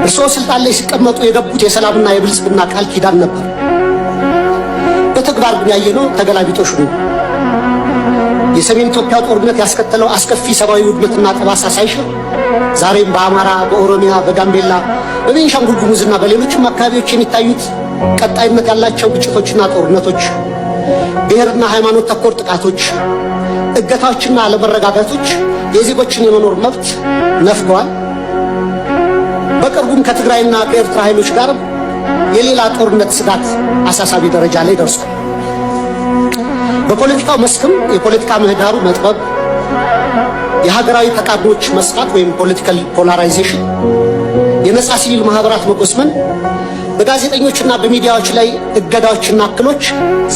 እርስዎ ስልጣን ላይ ሲቀመጡ የገቡት የሰላምና የብልጽግና ቃል ኪዳን ነበር። በተግባር ግን ያየነው ተገላቢጦሽ ነው። የሰሜን ኢትዮጵያ ጦርነት ያስከተለው አስከፊ ሰብአዊ ውድመትና ጠባሳ ሳይሽር ዛሬም በአማራ፣ በኦሮሚያ፣ በጋምቤላ፣ በቤንሻንጉል ጉሙዝና በሌሎችም አካባቢዎች የሚታዩት ቀጣይነት ያላቸው ግጭቶችና ጦርነቶች፣ ብሔርና ሃይማኖት ተኮር ጥቃቶች፣ እገታዎችና አለመረጋጋቶች የዜጎችን የመኖር መብት ነፍገዋል። በቅርቡም ከትግራይና ከኤርትራ ኃይሎች ጋር የሌላ ጦርነት ስጋት አሳሳቢ ደረጃ ላይ ደርሷል። በፖለቲካው መስክም የፖለቲካ ምህዳሩ መጥበብ፣ የሀገራዊ ተቃርኖች መስፋት ወይም ፖለቲካል ፖላራይዜሽን፣ የነጻ ሲቪል ማህበራት መቆስመን፣ በጋዜጠኞችና በሚዲያዎች ላይ እገዳዎችና እክሎች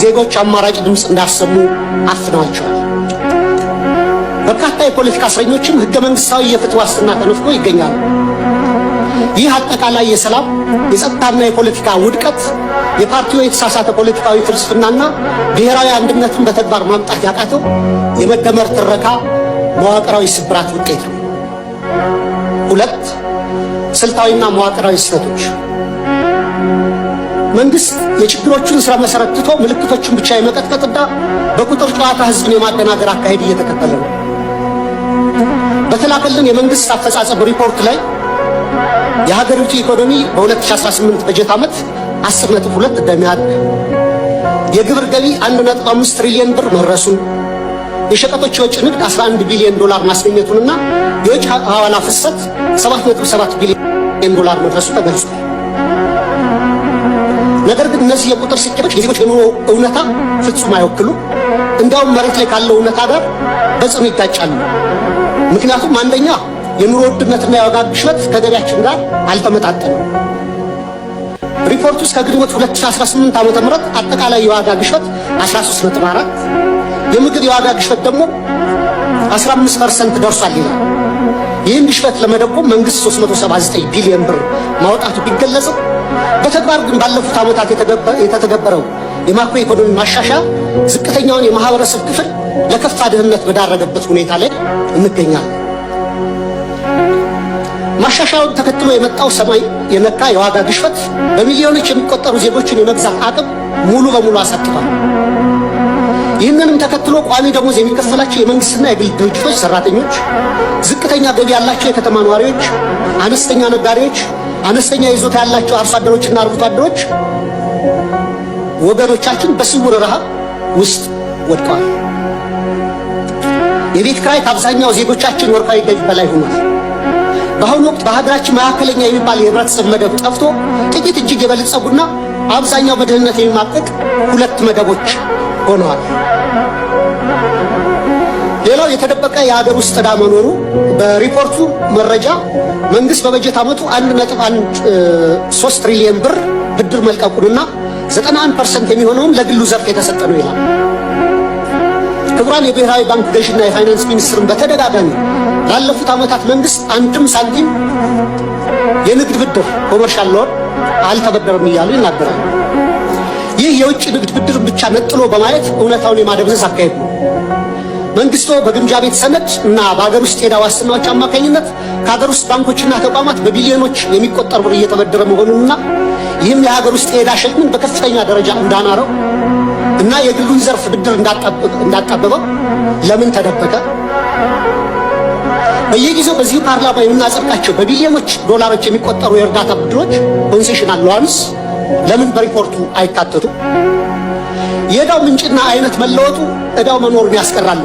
ዜጎች አማራጭ ድምፅ እንዳሰሙ አፍነዋቸዋል። በርካታ የፖለቲካ እስረኞችም ህገ መንግስታዊ የፍትህ ዋስትና ተነፍጎ ይገኛሉ። ይህ አጠቃላይ የሰላም የጸጥታና የፖለቲካ ውድቀት የፓርቲው የተሳሳተ ፖለቲካዊ ፍልስፍናና ብሔራዊ አንድነትን በተግባር ማምጣት ያቃተው የመደመር ትረካ መዋቅራዊ ስብራት ውጤት ነው። ሁለት ስልታዊና መዋቅራዊ ስህተቶች። መንግስት የችግሮቹን ስራ መሰረት ትቶ ምልክቶቹን ብቻ የመቀጥቀጥና በቁጥር ጨዋታ ህዝብን የማደናገር አካሄድ እየተከተለ ነው። በተላከልን የመንግስት አፈጻጸም ሪፖርት ላይ የሀገሪቱ ኢኮኖሚ በ2018 በጀት ዓመት 10.2 እንደሚያድግ፣ የግብር ገቢ 1.5 ትሪሊዮን ብር መድረሱን፣ የሸቀጦች የውጭ ንግድ 11 ቢሊዮን ዶላር ማስገኘቱንና የውጭ ሐዋላ ፍሰት 7.7 ቢሊዮን ዶላር መድረሱ ተገልጿል። ነገር ግን እነዚህ የቁጥር ስኬቶች የዜጎች የኑሮ እውነታ ፍጹም አይወክሉም። እንዲያውም መሬት ላይ ካለው እውነታ ጋር በጽኑ ይጋጫሉ። ምክንያቱም አንደኛ የኑሮ ውድነትና የዋጋ ግሽበት ከገቢያችን ጋር አልተመጣጠነም። ሪፖርቱ እስከ ግንቦት 2018 ዓ.ም አጠቃላይ የዋጋ ግሽበት 13.4፣ የምግብ የዋጋ ግሽበት ደግሞ 15% ደርሷል ይላል። ይህን ግሽበት ለመደጎም መንግስት 379 ቢሊዮን ብር ማውጣቱ ቢገለጽም በተግባር ግን ባለፉት ዓመታት የተተገበረው የማክሮ ኢኮኖሚ ማሻሻያ ዝቅተኛውን የማህበረሰብ ክፍል ለከፋ ድህነት በዳረገበት ሁኔታ ላይ እንገኛለን። ማሻሻያውን ተከትሎ የመጣው ሰማይ የነካ የዋጋ ግሽበት በሚሊዮኖች የሚቆጠሩ ዜጎችን የመግዛት አቅም ሙሉ በሙሉ አሳጥቷል። ይህንንም ተከትሎ ቋሚ ደሞዝ የሚከፈላቸው የመንግስትና የግል ድርጅቶች ሰራተኞች፣ ዝቅተኛ ገቢ ያላቸው የከተማ ነዋሪዎች፣ አነስተኛ ነጋዴዎች፣ አነስተኛ ይዞታ ያላቸው አርሶ አደሮችና አርብቶ አደሮች ወገኖቻችን በስውር ረሃብ ውስጥ ወድቀዋል። የቤት ኪራይ ከአብዛኛው ዜጎቻችን ወርሃዊ ገቢ በላይ ሆኗል። በአሁኑ ወቅት በሀገራችን መካከለኛ የሚባል የህብረተሰብ መደብ ጠፍቶ ጥቂት እጅግ የበለጸጉና አብዛኛው በድህነት የሚማቀቅ ሁለት መደቦች ሆነዋል። ሌላው የተደበቀ የሀገር ውስጥ ዕዳ መኖሩ በሪፖርቱ መረጃ መንግስት በበጀት ዓመቱ 1.13 ትሪሊዮን ብር ብድር መልቀቁንና 91% የሚሆነውም ለግሉ ዘርፍ የተሰጠ ነው ይላል። ክቡራን የብሔራዊ ባንክ ገዥና የፋይናንስ ሚኒስትርን በተደጋጋሚ ላለፉት ዓመታት መንግስት አንድም ሳንቲም የንግድ ብድር ኮመርሻል ሎን አልተበደረም እያሉ ይናገራሉ። ይህ የውጭ ንግድ ብድር ብቻ ነጥሎ በማየት እውነታውን የማደብዘዝ አካሄድ ነው። መንግስቱ በግምጃ ቤት ሰነድ እና በሀገር ውስጥ የዕዳ ዋስትናዎች አማካኝነት ከሀገር ውስጥ ባንኮችና ተቋማት በቢሊዮኖች የሚቆጠር ብር እየተበደረ መሆኑንና ይህም የሀገር ውስጥ የዕዳ ሸክምን በከፍተኛ ደረጃ እንዳናረው እና የግሉን ዘርፍ ብድር እንዳጣበበው ለምን ተደበቀ? በየጊዜው በዚህ ፓርላማ የምናጸድቃቸው በቢሊዮኖች ዶላሮች የሚቆጠሩ የእርዳታ ብድሮች ኮንሴሽናል ሎንስ ለምን በሪፖርቱ አይካተቱም? የዕዳው ምንጭና አይነት መለወጡ ዕዳው መኖሩን ያስቀራሉ።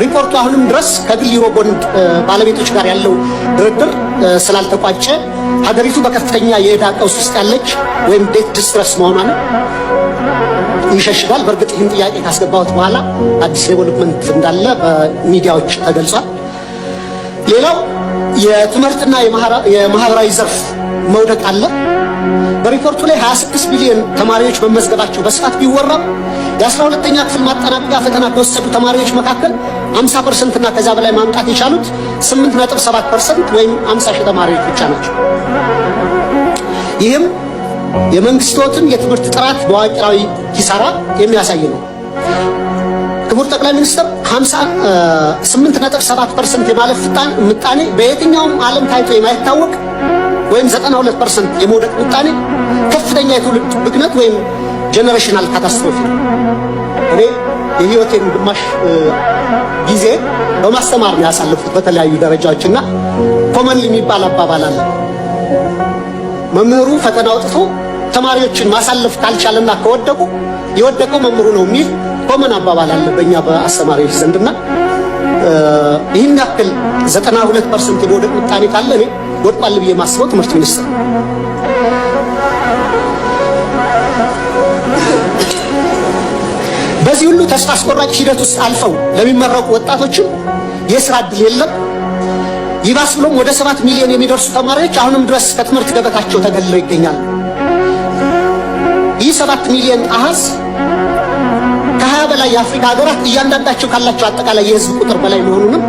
ሪፖርቱ አሁንም ድረስ ከግል ዩሮ ቦንድ ባለቤቶች ጋር ያለው ድርድር ስላልተቋጨ ሀገሪቱ በከፍተኛ የዕዳ ቀውስ ውስጥ ያለች ወይም ዴት ዲስትረስ መሆኗን ይሸሽጋል። በእርግጥ ይህን ጥያቄ ካስገባሁት በኋላ አዲስ ዴቨሎፕመንት እንዳለ በሚዲያዎች ተገልጿል። ሌላው የትምህርትና የማህበራዊ ዘርፍ መውደቅ አለ። በሪፖርቱ ላይ 26 ሚሊዮን ተማሪዎች መመዝገባቸው በስፋት ቢወራም የ12ኛ ክፍል ማጠናቀቂያ ፈተና ከወሰዱ ተማሪዎች መካከል 50% እና ከዛ በላይ ማምጣት የቻሉት 8.7% ወይም 50 ሺህ ተማሪዎች ብቻ ናቸው። ይህም የመንግስቶትን የትምህርት ጥራት መዋቅራዊ ኪሳራ የሚያሳይ ነው። ክቡር ጠቅላይ ሚኒስትር 58.7% የማለፍ ምጣኔ በየትኛውም ዓለም ታይቶ የማይታወቅ ወይም 92% የመውደቅ ምጣኔ ከፍተኛ የትውልድ ብክነት ወይም ጄኔሬሽናል ካታስትሮፊ ነው። እኔ የህይወቴን ግማሽ ጊዜ በማስተማር ነው ያሳለፉት በተለያዩ ደረጃዎችና ኮመን የሚባል አባባል አለ። መምህሩ ፈተና አውጥቶ ተማሪዎችን ማሳለፍ ካልቻለና ከወደቁ የወደቀው መምህሩ ነው የሚል ኮመን አባባል አለ በእኛ በአስተማሪዎች ዘንድና ይህን ያክል 92% የመውደቅ ምጣኔ ካለ እኔ ወድቋል ብዬ ማስበው ትምህርት ሚኒስቴር በዚህ ሁሉ ተስፋ አስቆራጭ ሂደት ውስጥ አልፈው ለሚመረቁ ወጣቶችም የሥራ ዕድል የለም። ይባስ ብሎም ወደ 7 ሚሊዮን የሚደርሱ ተማሪዎች አሁንም ድረስ ከትምህርት ገበታቸው ተገልለው ይገኛሉ። ይህ 7 ሚሊዮን አሃዝ ከ20 በላይ የአፍሪካ ሀገራት እያንዳንዳቸው ካላቸው አጠቃላይ የህዝብ ቁጥር በላይ መሆኑንም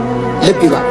ልብ ይሏል።